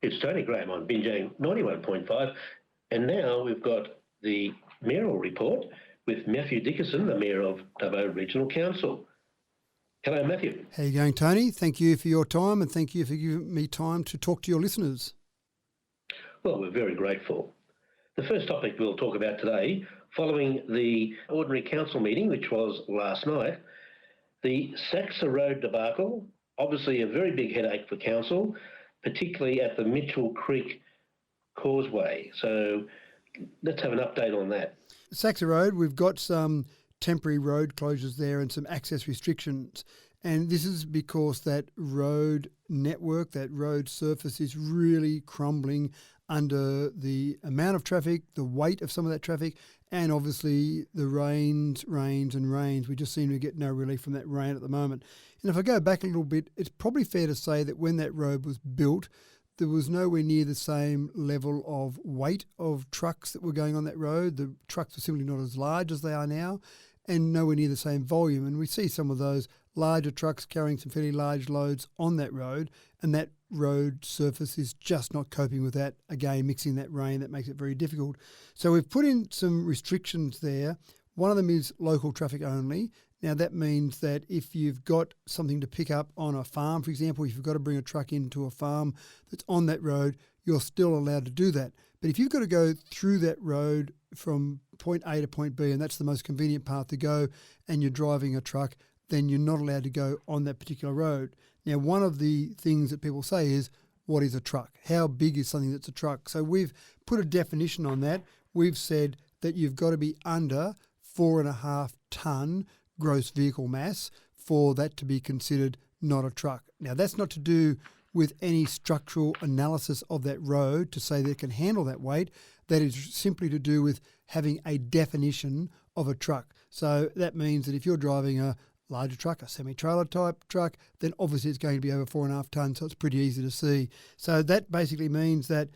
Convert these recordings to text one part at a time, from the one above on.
It's Tony Graham on Binjang 91.5, and now we've got the mayoral report with Matthew Dickerson, the Mayor of Dubbo Regional Council. Hello, Matthew. How are you going, Tony? Thank you for your time, and thank you for giving me time to talk to your listeners. Well, we're very grateful. The first topic we'll talk about today, following the ordinary council meeting, which was last night, the Saxa Road debacle, obviously a very big headache for council, particularly at the Mitchell Creek Causeway. So let's have an update on that. Saxa Road, we've got some temporary road closures there and some access restrictions. And this is because that road network, that road surface is really crumbling under the amount of traffic, the weight of some of that traffic, and obviously the rains. We just seem to get no relief from that rain at the moment. And if I go back a little bit, it's probably fair to say that when that road was built, there was nowhere near the same level of weight of trucks that were going on that road. The trucks were simply not as large as they are now, and nowhere near the same volume. And we see some of those larger trucks carrying some fairly large loads on that road, and that road surface is just not coping with that. Again, mixing that rain, that makes it very difficult. So we've put in some restrictions there. One of them is local traffic only. Now that means that if you've got something to pick up on a farm, for example, if you've got to bring a truck into a farm that's on that road, you're still allowed to do that. But if you've got to go through that road from point A to point B, and that's the most convenient path to go, and you're driving a truck, then you're not allowed to go on that particular road. Now, one of the things that people say is, what is a truck? How big is something that's a truck? So we've put a definition on that. We've said that you've got to be under 4.5 tonne gross vehicle mass for that to be considered not a truck. Now, that's not to do with any structural analysis of that road to say that it can handle that weight. That is simply to do with having a definition of a truck. So that means that if you're driving a larger truck, a semi-trailer type truck, then obviously it's going to be over 4.5 tonnes, so it's pretty easy to see. So that basically means that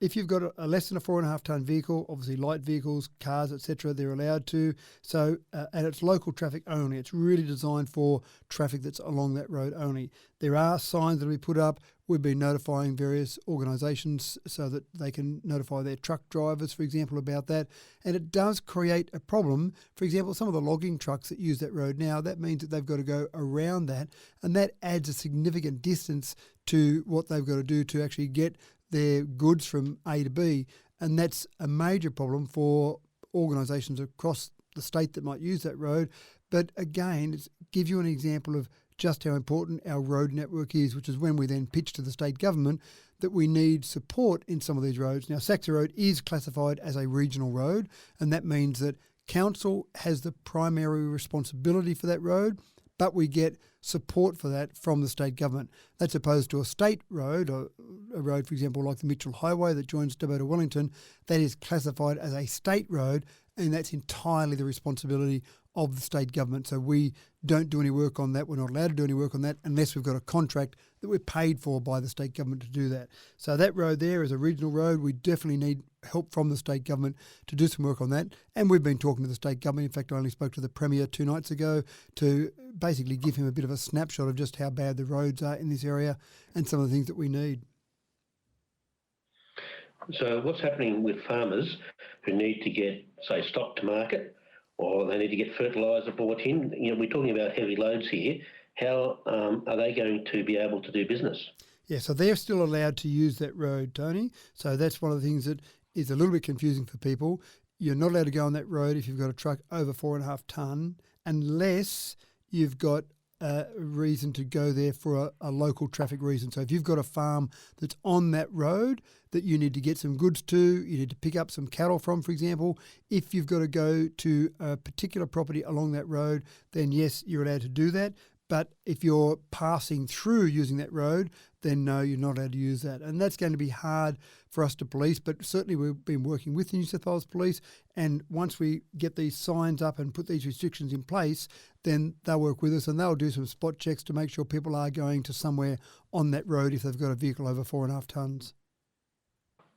if you've got a less than a 4.5 tonne vehicle, obviously light vehicles, cars, etc., they're allowed to. So, and it's local traffic only. It's really designed for traffic that's along that road only. There are signs that we put up. We've been notifying various organisations so that they can notify their truck drivers, for example, about that. And it does create a problem. For example, some of the logging trucks that use that road now, that means that they've got to go around that, and that adds a significant distance to what they've got to do to actually get their goods from A to B, and that's a major problem for organisations across the state that might use that road. But again, it gives you an example of just how important our road network is, which is when we then pitch to the state government that we need support in some of these roads. Now, Saxa Road is classified as a regional road, and that means that council has the primary responsibility for that road, but we get support for that from the state government. That's opposed to a state road, or a road, for example, like the Mitchell Highway that joins Dubbo to Wellington, that is classified as a state road, and that's entirely the responsibility of the state government. So we don't do any work on that. We're not allowed to do any work on that unless we've got a contract that we're paid for by the state government to do that. So that road there is a regional road. We definitely need help from the state government to do some work on that. And we've been talking to the state government. In fact, I only spoke to the Premier 2 nights ago to basically give him a bit of a snapshot of just how bad the roads are in this area and some of the things that we need. So what's happening with farmers who need to get, say, stock to market, or they need to get fertiliser bought in? You know, we're talking about heavy loads here. How are they going to be able to do business? Yeah, so they're still allowed to use that road, Tony. So that's one of the things that is a little bit confusing for people. You're not allowed to go on that road if you've got a truck over 4.5 tonne unless you've got a reason to go there for a local traffic reason. So if you've got a farm that's on that road that you need to get some goods to, you need to pick up some cattle from, for example, if you've got to go to a particular property along that road, then yes, you're allowed to do that. But if you're passing through using that road, then no, you're not allowed to use that. And that's going to be hard for us to police, but certainly we've been working with the New South Wales Police, and once we get these signs up and put these restrictions in place, then they'll work with us and they'll do some spot checks to make sure people are going to somewhere on that road if they've got a vehicle over 4.5 tonnes.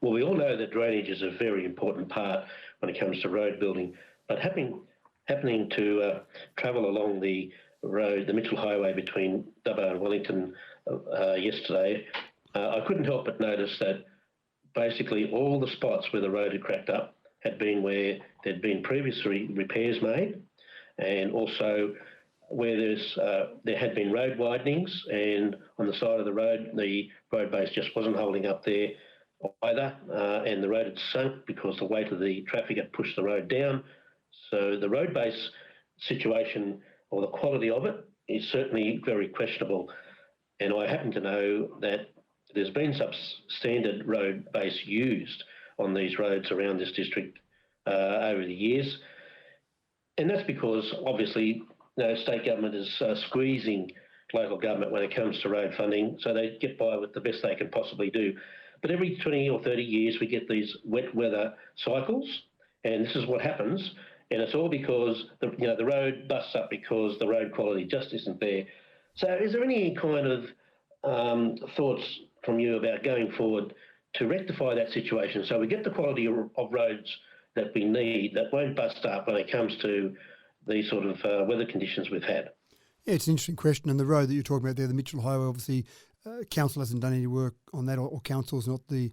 Well, we all know that drainage is a very important part when it comes to road building, but happening to travel along the road, the Mitchell Highway between Dubbo and Wellington yesterday, I couldn't help but notice that basically all the spots where the road had cracked up had been where there'd been previously repairs made, and also where there had been road widenings, and on the side of the road base just wasn't holding up there either, and the road had sunk because the weight of the traffic had pushed the road down. So the road base situation, or the quality of it, is certainly very questionable. And I happen to know that there's been substandard road base used on these roads around this district over the years. And that's because, obviously, state government is squeezing local government when it comes to road funding, so they get by with the best they can possibly do. But every 20 or 30 years, we get these wet weather cycles, and this is what happens. And it's all because the road busts up because the road quality just isn't there. So is there any kind of thoughts from you about going forward to rectify that situation so we get the quality of roads that we need that won't bust up when it comes to these sort of weather conditions we've had? Yeah, it's an interesting question. And the road that you're talking about there, the Mitchell Highway, obviously, council hasn't done any work on that, or council's not the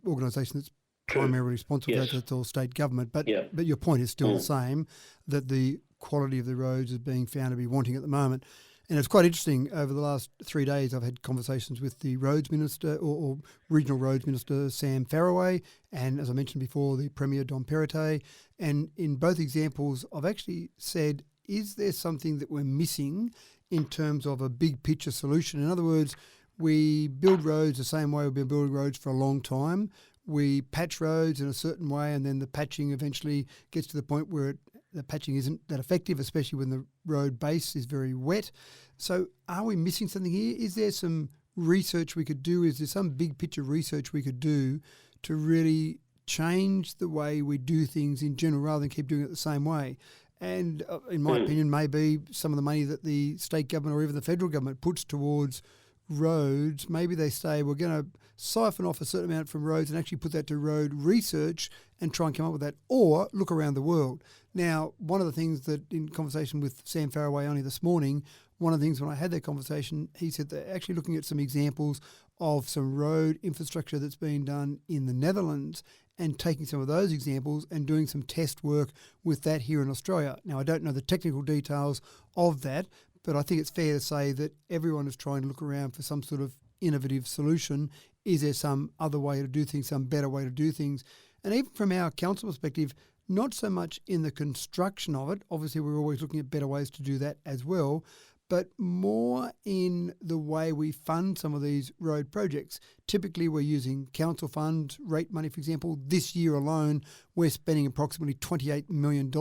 organisation that's primarily responsible for that. That's all state government. But your point is still the same, that the quality of the roads is being found to be wanting at the moment. And it's quite interesting. Over the last 3 days, I've had conversations with the roads minister or regional roads minister, Sam Faraway, and as I mentioned before, the Premier, Dom Perrottet. And in both examples, I've actually said, is there something that we're missing in terms of a big picture solution? In other words, we build roads the same way we've been building roads for a long time. We patch roads in a certain way, and then the patching eventually gets to the point where the patching isn't that effective, especially when the road base is very wet. So are we missing something here? Is there some research we could do? Is there some big picture research we could do to really change the way we do things in general rather than keep doing it the same way? And in my opinion, maybe some of the money that the state government or even the federal government puts towards roads, maybe they say we're going to siphon off a certain amount from roads and actually put that to road research and try and come up with that, or look around the world. Now, one of the things that in conversation with Sam Faraway only this morning, one of the things when I had that conversation, he said they're actually looking at some examples of some road infrastructure that's been done in the Netherlands and taking some of those examples and doing some test work with that here in Australia. Now, I don't know the technical details of that, but I think it's fair to say that everyone is trying to look around for some sort of innovative solution. Is there some other way to do things, some better way to do things? And even from our council perspective, not so much in the construction of it. Obviously, we're always looking at better ways to do that as well, but more in the way we fund some of these road projects. Typically, we're using council fund, rate money, for example. This year alone, we're spending approximately $28 million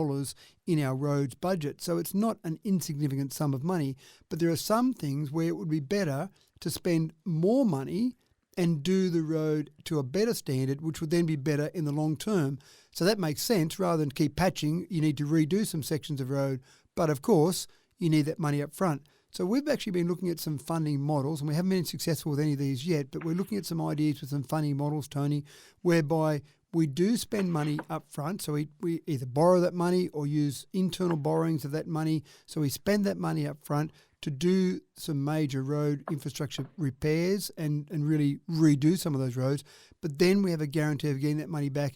in our roads budget. So it's not an insignificant sum of money, but there are some things where it would be better to spend more money and do the road to a better standard, which would then be better in the long term. So that makes sense. Rather than keep patching, you need to redo some sections of road. But of course, you need that money up front. So we've actually been looking at some funding models, and we haven't been successful with any of these yet, but we're looking at some ideas with some funding models, Tony, whereby we do spend money up front. So we either borrow that money or use internal borrowings of that money. So we spend that money up front to do some major road infrastructure repairs and really redo some of those roads. But then we have a guarantee of getting that money back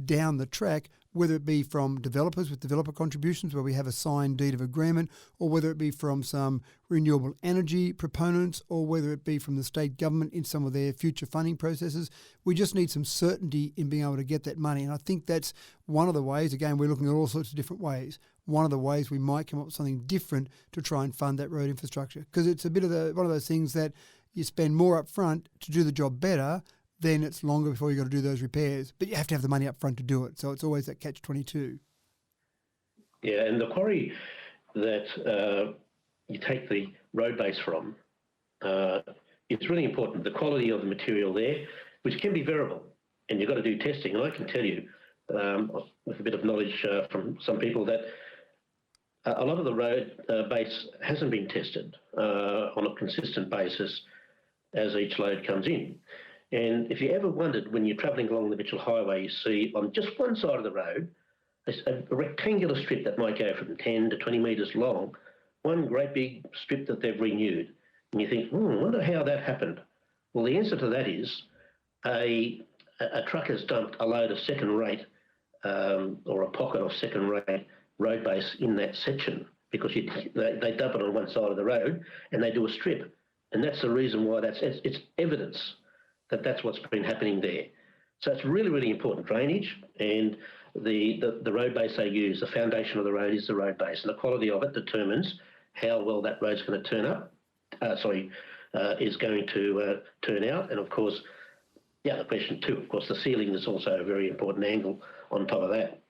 down the track, whether it be from developers with developer contributions where we have a signed deed of agreement, or whether it be from some renewable energy proponents, or whether it be from the state government in some of their future funding processes. We just need some certainty in being able to get that money. And I think that's one of the ways, again, we're looking at all sorts of different ways. One of the ways we might come up with something different to try and fund that road infrastructure. Because it's a bit of one of those things that you spend more up front to do the job better, then it's longer before you've got to do those repairs. But you have to have the money up front to do it. So it's always that catch-22. Yeah, and the quarry that you take the road base from, it's really important, the quality of the material there, which can be variable, and you've got to do testing. And I can tell you, with a bit of knowledge from some people, that a lot of the road base hasn't been tested on a consistent basis as each load comes in. And if you ever wondered, when you're travelling along the Mitchell Highway, you see on just one side of the road, a rectangular strip that might go from 10 to 20 metres long, one great big strip that they've renewed. And you think, I wonder how that happened. Well, the answer to that is a truck has dumped a load of second-rate or a pocket of second-rate road base in that section because they dump it on one side of the road and they do a strip. And that's the reason why it's evidence that that's what's been happening there. So it's really, really important drainage, and the road base they use, the foundation of the road is the road base, and the quality of it determines how well that road's going to is going to turn out. And of course, the question too, of course, the ceiling is also a very important angle on top of that.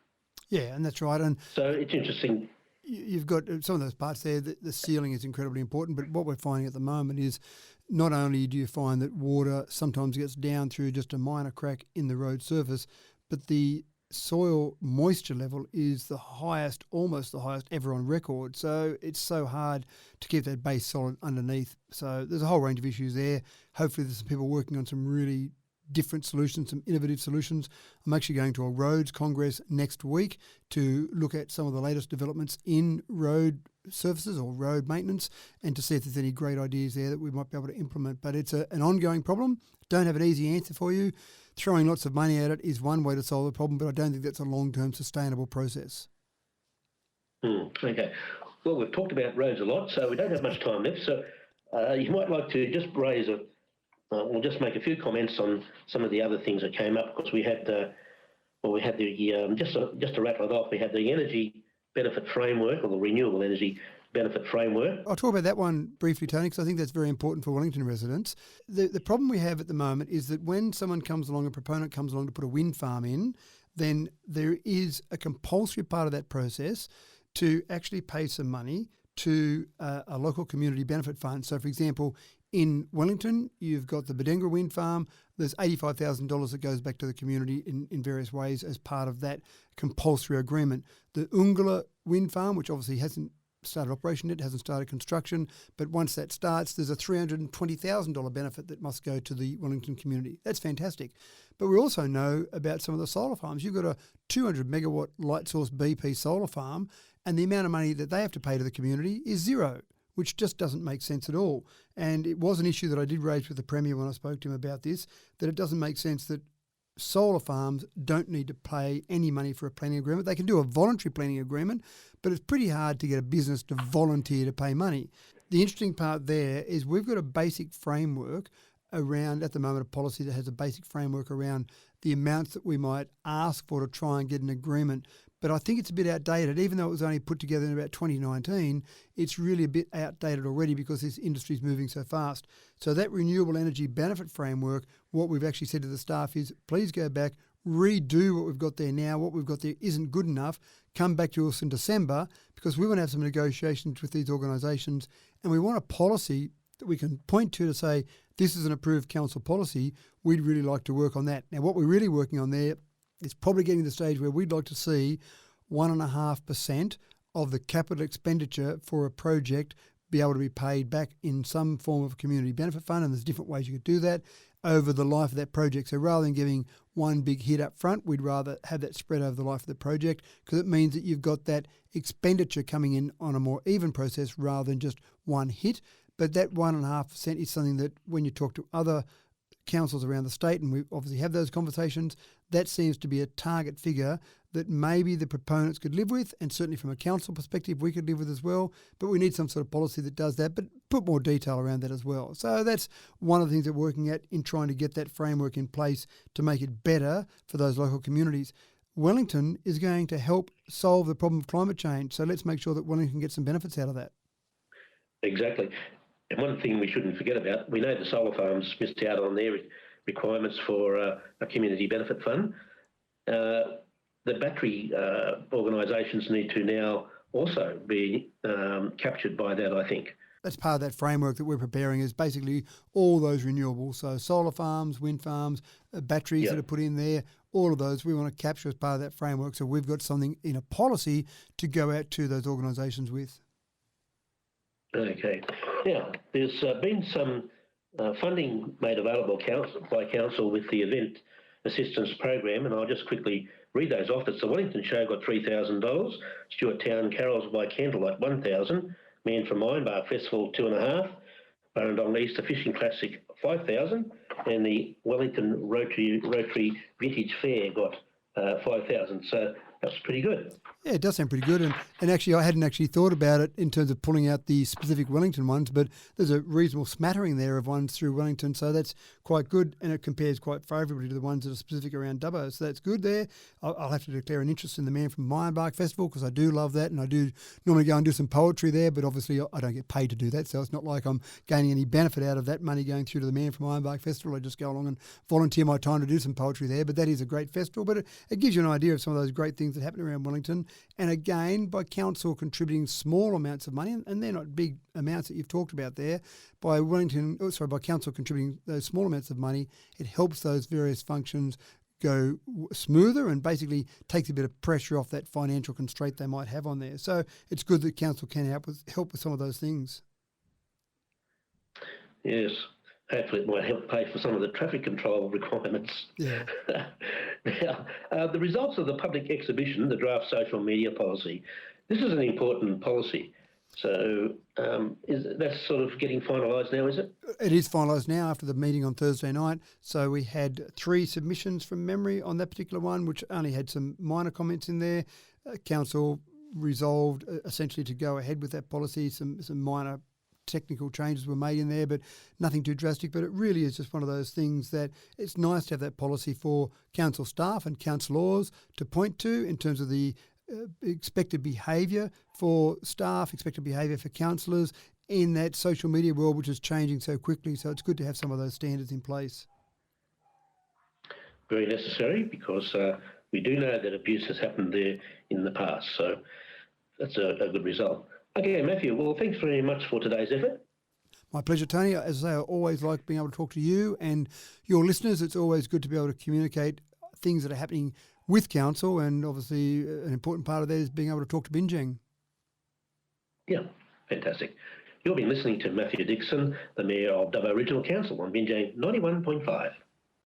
Yeah, and that's right. And so it's interesting. You've got some of those parts there. The ceiling is incredibly important, but what we're finding at the moment is not only do you find that water sometimes gets down through just a minor crack in the road surface, but the soil moisture level is the highest, almost the highest ever on record. So it's so hard to keep that base solid underneath. So there's a whole range of issues there. Hopefully there's some people working on some really different solutions, some innovative solutions. I'm actually going to a roads congress next week to look at some of the latest developments in road surfaces or road maintenance and to see if there's any great ideas there that we might be able to implement. But it's an ongoing problem. Don't have an easy answer for you. Throwing lots of money at it is one way to solve the problem, but I don't think that's a long-term sustainable process. Okay. Well, we've talked about roads a lot, so we don't have much time left. So you might like to just raise we'll just make a few comments on some of the other things that came up, because we had just to rattle it off, we had the energy benefit framework, or the renewable energy benefit framework. I'll talk about that one briefly, Tony, because I think that's very important for Wellington residents. The problem we have at the moment is that when someone comes along, a proponent comes along to put a wind farm in, then there is a compulsory part of that process to actually pay some money to a local community benefit fund. So, for example, in Wellington, you've got the Binjang wind farm. There's $85,000 that goes back to the community in various ways as part of that compulsory agreement. The Ungala wind farm, which obviously hasn't started operation yet, hasn't started construction, but once that starts, there's a $320,000 benefit that must go to the Wellington community. That's fantastic. But we also know about some of the solar farms. You've got a 200 megawatt light source BP solar farm, and the amount of money that they have to pay to the community is zero, which just doesn't make sense at all. And it was an issue that I did raise with the Premier when I spoke to him about this, that it doesn't make sense that solar farms don't need to pay any money for a planning agreement. They can do a voluntary planning agreement, but it's pretty hard to get a business to volunteer to pay money. The interesting part there is we've got a basic framework around, at the moment, a policy that has a basic framework around the amounts that we might ask for to try and get an agreement. But I think it's a bit outdated. Even though it was only put together in about 2019, it's really a bit outdated already because this industry is moving so fast. So that renewable energy benefit framework, what we've actually said to the staff is, please go back, redo what we've got there now. What we've got there isn't good enough. Come back to us in December, because we want to have some negotiations with these organisations, and we want a policy that we can point to say, this is an approved council policy. We'd really like to work on that. Now, what we're really working on there, it's probably getting to the stage where we'd like to see 1.5% of the capital expenditure for a project be able to be paid back in some form of community benefit fund, and there's different ways you could do that over the life of that project. So rather than giving one big hit up front, we'd rather have that spread over the life of the project, because it means that you've got that expenditure coming in on a more even process rather than just one hit. But that 1.5% is something that when you talk to other councils around the state, and we obviously have those conversations, that seems to be a target figure that maybe the proponents could live with, and certainly from a council perspective we could live with as well. But we need some sort of policy that does that, but put more detail around that as well. So that's one of the things that we're working at in trying to get that framework in place to make it better for those local communities. Wellington is going to help solve the problem of climate change, so let's make sure that Wellington gets some benefits out of that. Exactly. And one thing we shouldn't forget about, we know the solar farms missed out on their requirements for a community benefit fund. The battery organisations need to now also be captured by that, I think. That's part of that framework that we're preparing, is basically all those renewables. So solar farms, wind farms, batteries that are put in there, all of those we want to capture as part of that framework. So we've got something in a policy to go out to those organisations with. Okay. Now, there's been some funding made available by council with the event assistance program, and I'll just quickly read those off. It's the Wellington Show got $3,000, Stuart Town Carols by Candlelight $1,000, Man from Ironbark Festival $2,500, Burrendong Easter Fishing Classic 5,000, and the Wellington Rotary Vintage Fair got 5,000. So that's pretty good. Yeah, it does sound pretty good. And actually, I hadn't actually thought about it in terms of pulling out the specific Wellington ones, but there's a reasonable smattering there of ones through Wellington. So that's quite good. And it compares quite favourably to the ones that are specific around Dubbo. So that's good there. I'll have to declare an interest in the Man from Meyerbark Festival because I do love that. And I do normally go and do some poetry there, but obviously I don't get paid to do that. So it's not like I'm gaining any benefit out of that money going through to the Man from Meyerbark Festival. I just go along and volunteer my time to do some poetry there. But that is a great festival. But it gives you an idea of some of those great things that happen around Wellington. And again, by council contributing small amounts of money, and they're not big amounts that you've talked about there, by council contributing those small amounts of money, it helps those various functions go smoother and basically takes a bit of pressure off that financial constraint they might have on there. So it's good that council can help with some of those things. Yes. Hopefully it might help pay for some of the traffic control requirements. Yeah. Now, the results of the public exhibition, the draft social media policy, this is an important policy. So that's sort of getting finalised now, is it? It is finalised now after the meeting on Thursday night. So we had 3 submissions from memory on that particular one, which only had some minor comments in there. Council resolved essentially to go ahead with that policy. Some minor technical changes were made in there, but nothing too drastic. But it really is just one of those things that it's nice to have that policy for council staff and councillors to point to in terms of the expected behaviour for staff, expected behaviour for councillors in that social media world, which is changing so quickly. So it's good to have some of those standards in place. Very necessary because we do know that abuse has happened there in the past. So that's a good result. Okay, Matthew, well, thanks very much for today's effort. My pleasure, Tony. As I say, I always like being able to talk to you and your listeners. It's always good to be able to communicate things that are happening with council, and obviously an important part of that is being able to talk to Binjang. Yeah, fantastic. You've been listening to Matthew Dixon, the Mayor of Dubbo Regional Council on Binjang 91.5.